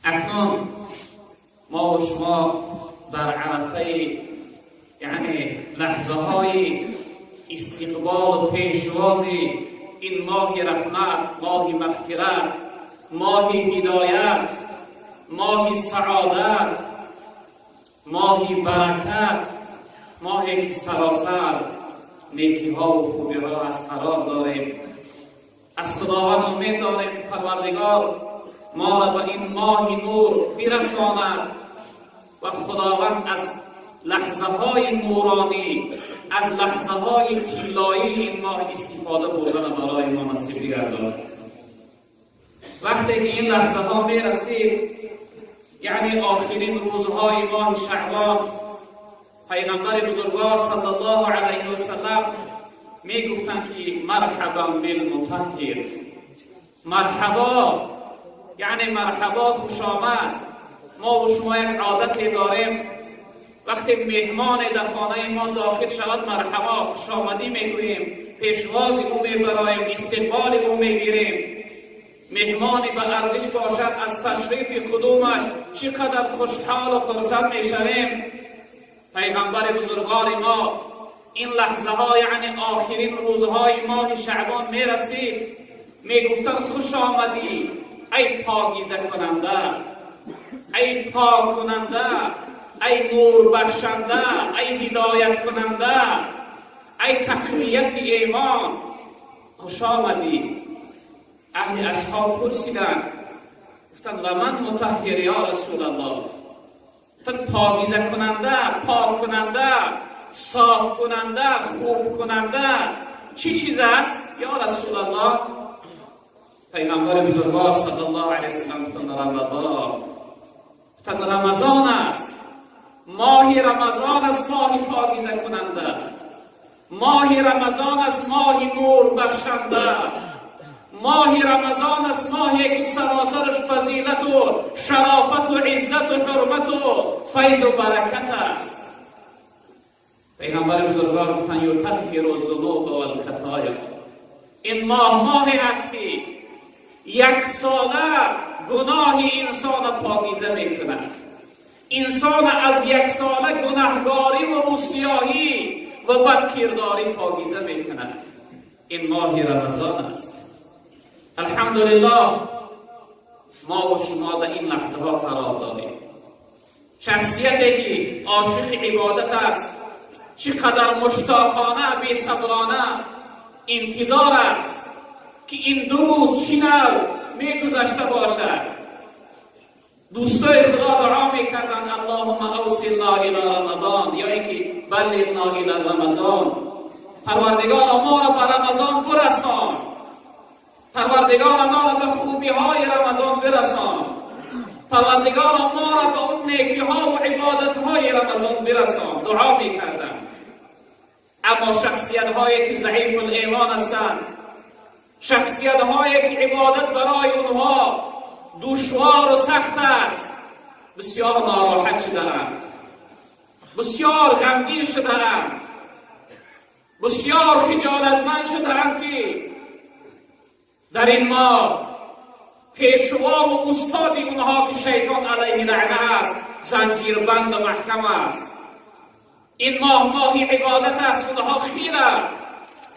اکنون ما و شما در عرفه لحظه های استقبال و پیشواز این ماه رحمت، ماه مغفرت، ماه هدایت، ماه سعادت، ماه برکت، ماهی که سراسر نیکی ها و خوبی ها از قرار داریم. از خداوند امید داریم که پروردگار ما را به این ماه نور برساند و خداوند از لحظه های نورانی، از لحظه های طلایی این ماه استفاده بردن برای ما نصیب بگرداند. وقتی که این لحظه ها میرسید، یعنی آخرین روزهای ماه شعبان، پیغمبر بزرگوار صلی الله علیه و سلم می گفتند که مرحبا بالمطهر، مرحبا یعنی مرحبا، خوش آمد. ما و شما یک عادتی داریم، وقتی مهمان در خانه ما داخل شود مرحبا، خوش آمدی میگوییم، پیشواز او میبراییم، استقبال او میگیریم. مهمانی به ارزش باشد، از تشریف قدومش چقدر خوشحال و خرسند میشویم. پیغمبر بزرگوار ما این لحظه ها، یعنی آخرین روزهای ماه شعبان میرسید، میگفتند خوش آمدی ای پاکیزه کننده، ای پاک کننده، ای نور بخشنده، ای هدایت کننده، ای تقویت ایمان، خوش آمدی. اهل اصحاب پرسیدند، گفتند و من مطهر یا رسول الله، گفتند پاکیزه کننده، پاک کننده، صاف کننده، خوب کننده چی چیز است یا رسول الله؟ پیغمبر بزرگوار صلی الله علیه وسلم گفتند رمضان، گفتند رمضان است، ماه رمضان است، ماه پاکیزه کننده، ماه رمضان است، ماه نور بخشنده، ماه رمضان است، ماهی که سراسرش فضیلت و شرافت و عزت و حرمت و فیض و برکت است. پیغمبر بزرگوار گفتند یطهر الذنوب والخطایا، این ماه هستی یک ساله گناه انسان پاکیزه میکند. انسان از یک ساله گناهگاری و سیاهی و بدکرداری پاکیزه میکند. این ماه رمضان است. الحمدلله ما و شما در این لحظه ها قرار داریم. شخصیتی که عاشق عبادت است چقدر مشتاقانه بی‌صبرانه انتظار است که این دو روز شنو میگذشته باشد. دوستای خدا دعا میکردن اللهم اوصلنا الی رمضان، یا اینکه بلغنا الی رمضان، پروردگار ما را به رمضان برسان، پروردگار ما را به خوبی های رمضان برسان، پروردگار ما را به اون نیکی ها و عبادت های رمضان برسان. دعا میکردن. اما شخصیت هایی که ضعیف الایمان هستند، شخصیت هایی که عبادت برای اونها دشوار و سخت است، بسیار ناراحت شده‌اند، بسیار غمگین شده‌اند، بسیار خجالتمند شده‌اند که در این ماه پیشوا و استاد اونها که شیطان علیه لعنه است زنجیربند و محکم است. این ماه عبادت است، اونها خیره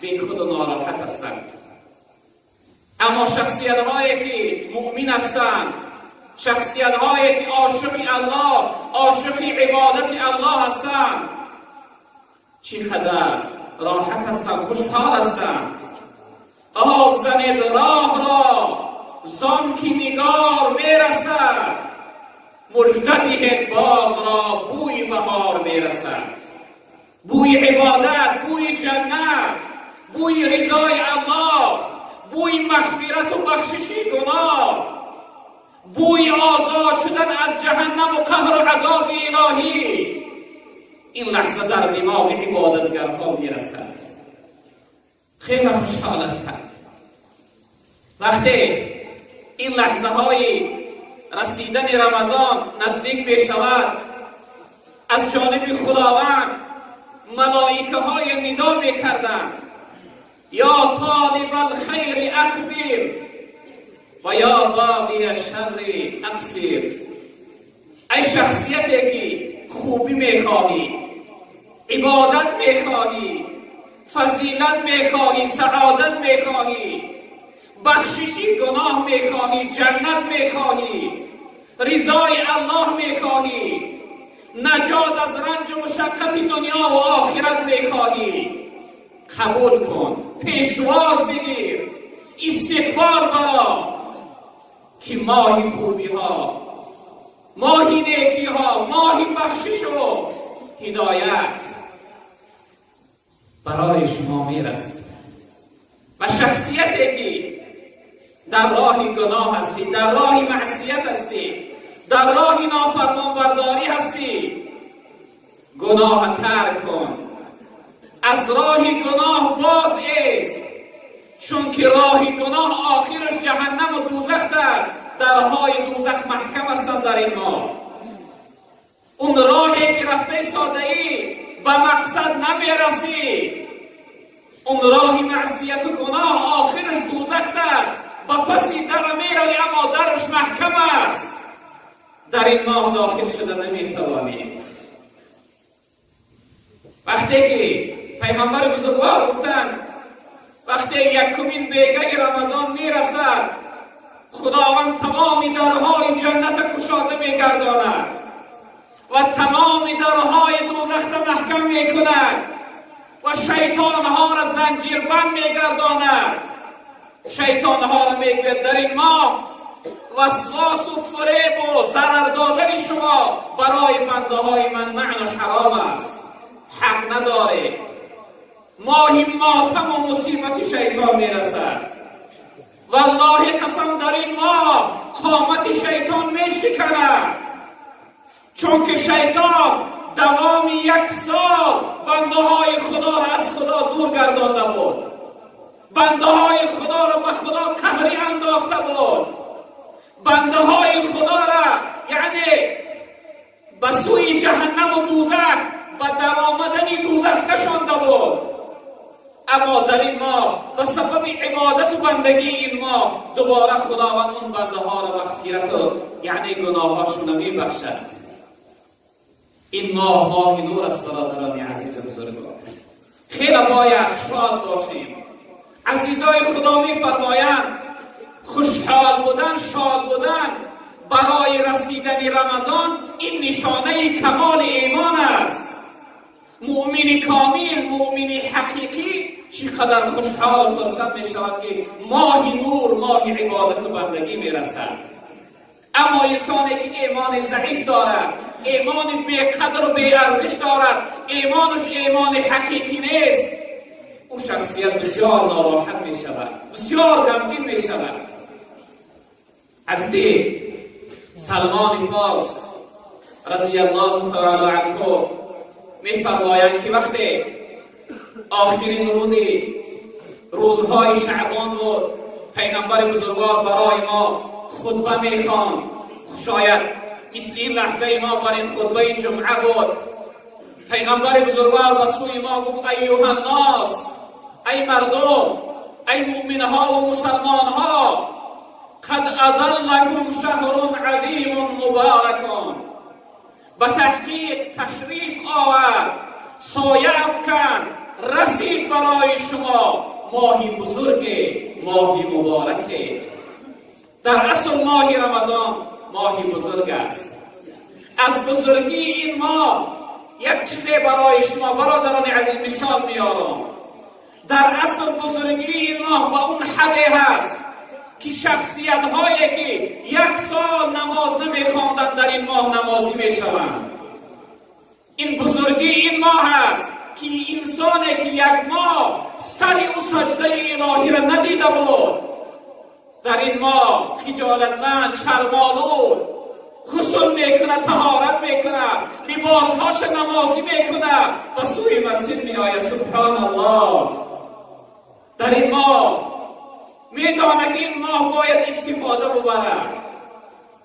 بی خود و ناراحت هستند. اما شخصیت هایی که مؤمن هستند، شخصیت هایی که عاشق الله، عاشق عبادت الله هستند، چقدر راحت هستند، خوشحال هستند. آب زنید راه را زان که نگار میرسد، مژده دهید باغ را بوی بهار میرسد. بوی عبادت، بوی جنت، بوی رضای الله، بوی مغفرت و بخشش گناه، بوی آزاد شدن از جهنم و قهر و عذاب الهی این لحظه در دماغ عبادتگرها میرسد. خیلی خوشحال هستند وقتی این لحظه های رسیدن رمضان نزدیک می شود. از جانب خداوند ملائکه های ندا می کردند یا طالب الخیر اقبل، و یا باقی الشر اقصر. ای شخصیتی که خوبی میخواهی، عبادت میخواهی، فضیلت میخواهی، سعادت میخواهی، بخششی گناه میخواهی، جنت میخواهی، رضای الله میخواهی، نجات از رنج و مشقت دنیا و آخرت میخواهی، قبول کن، پیشواز بگیر، استغفار برا که ماهی خوبی ها، ماهی نیکی ها، ماهی بخشش و هدایت برای شما میرسید. و شخصیتی که در راه گناه هستی، در راه معصیت هستی، در راه نافرمانبرداری هستی، گناه ترک کن، از راه گناه باز ایست، چون که راه گناه آخرش جهنم و دوزخ است. درهای دوزخ محکم هستند در این ماه. اون راهی که رفته ساده‌ای به مقصد نمیرسی، اون راه معصیت و گناه آخرش دوزخ است. با پسی در میروی اما درش محکم است. در این ماه داخل شده نمیتوانی. وقتی که پیغمبر بزرگوار گفتند وقتی یکمین بیگه رمضان میرسد خداوند تمام درهای جنت کشاده میگرداند و تمام درهای دوزخ محکم میکند و شیطانها را زنجیربند میگرداند. شیطانها را میگوید در این ماه وسواس و فریب و ضرر دادن شما برای بنده های من معنی حرام است، حق نداره. ماهی ماتم و مصیبت شیطان میرسد. والله قسم در این ماه قامت شیطان میشکند، چون که شیطان دوام 1 سال بنده های خدا را از خدا دور گردانده بود، بنده های خدا را به خدا قهری انداخته بود، بنده های خدا را یعنی به سوی جهنم و دوزخ و در آمدن دوزخ کشانده بود. اما در این ماه به سبب عبادت و بندگی این ماه دوباره خداوند اون بنده ها را مغفرت و یعنی گناهاشون میبخشد. این ماه نور است برادران عزیز بزرگوار. خیلی باید شاد باشیم. عزیزای خدا میفرمایند خوشحال بودن، شاد بودن برای رسیدن رمضان این نشانه کمال ایمان است. مؤمن کامل، مؤمن حقیقی چقدر خوشحال و خرسند می شود که ماه نور، ماه عبادت و بندگی می رسد. اما انسانی که ایمان ضعیف دارد، ایمان بی‌قدر و بی‌ارزش دارد، ایمانش ایمان حقیقی نیست، او شخصیت بسیار ناراحت می شود، بسیار غمگین می شود. حضرت سلمان فارس رضی الله تعالی عنه می فرمایند که وقتی آخرین روزهای شعبان بود، پیغمبر بزرگوار برای ما خطبه می خواند. شاید مثل این لحظه ما بر این خطبه جمعه بود. پیغمبر بزرگوار به سوی ما گفت ایها الناس، ای مردم، ای مؤمنها و مسلمانها، قد اظلکم شهر عظیم مبارک. به تحقیق تشریف آورد، سایه افکن، رسید برای شما ماهی بزرگ، ماهی مبارک. در اصل ماه رمضان ماهی بزرگ است. از بزرگی این ماه یک چیزی برای شما برادران عزیز مثال میارم. در اصل بزرگی این ماه با اون حدی هست که شخصیت هایی که 1 سال نماز نمیخواندن در این ماه نمازی میشوند. این بزرگی این ماه هست که انسانی که 1 ماه سر او سجده الهی را ندیده بود در این ماه خجالتمند، شرمالود غسل میکنه، طهارت میکنه، لباسهاش نمازی میکنه، و سوی مسجد میآید. سبحان الله. در این ماه میدانه که این ماه باید استفاده ببرد.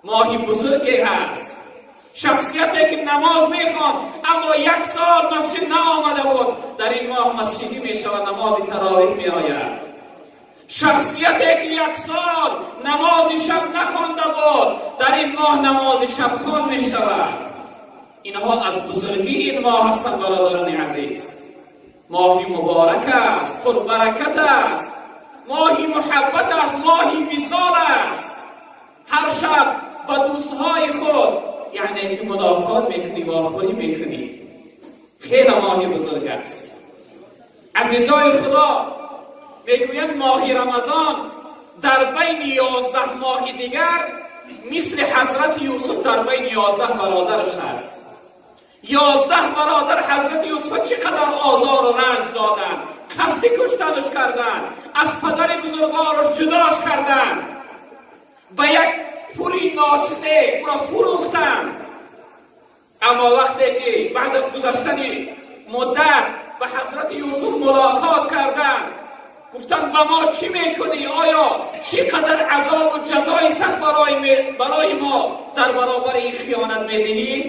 ماهی بزرگی هست. شخصیتی که نماز میخواند اما 1 سال مسجد نآمده بود در این ماه مسجدی میشود، نماز تراویح میآید. شخصیتی که 1 سال نماز شب نخوانده بود در این ماه نماز شب خوان می شود. اینها از بزرگی این ماه هستند برادران عزیز. ماهی مبارک است، پر برکت است، ماهی محبت است، ماهی وصال است. هر شب با دوستهای خود یعنی که ملاقات میکنی و آخوری میکنی. خیلی ماهی بزرگ است. عزیزای خدا، میگویم ماهی رمضان در بین 11 ماه دیگر مثل حضرت یوسف در بین 11 برادرش است. 11 برادر حضرت یوسف چقدر آزار و رنج دادند، قصد کشتنش کردند، از پدر بزرگوارش جداش کردند، به یک پولی ناچیده او را فروختند. اما وقتی که بعد از گذشتن مدت به حضرت یوسف ملاقات کردند، گفتند با ما چی میکنی؟ آیا چقدر عذاب و جزای سخت برای ما در برابر این خیانت میدهی؟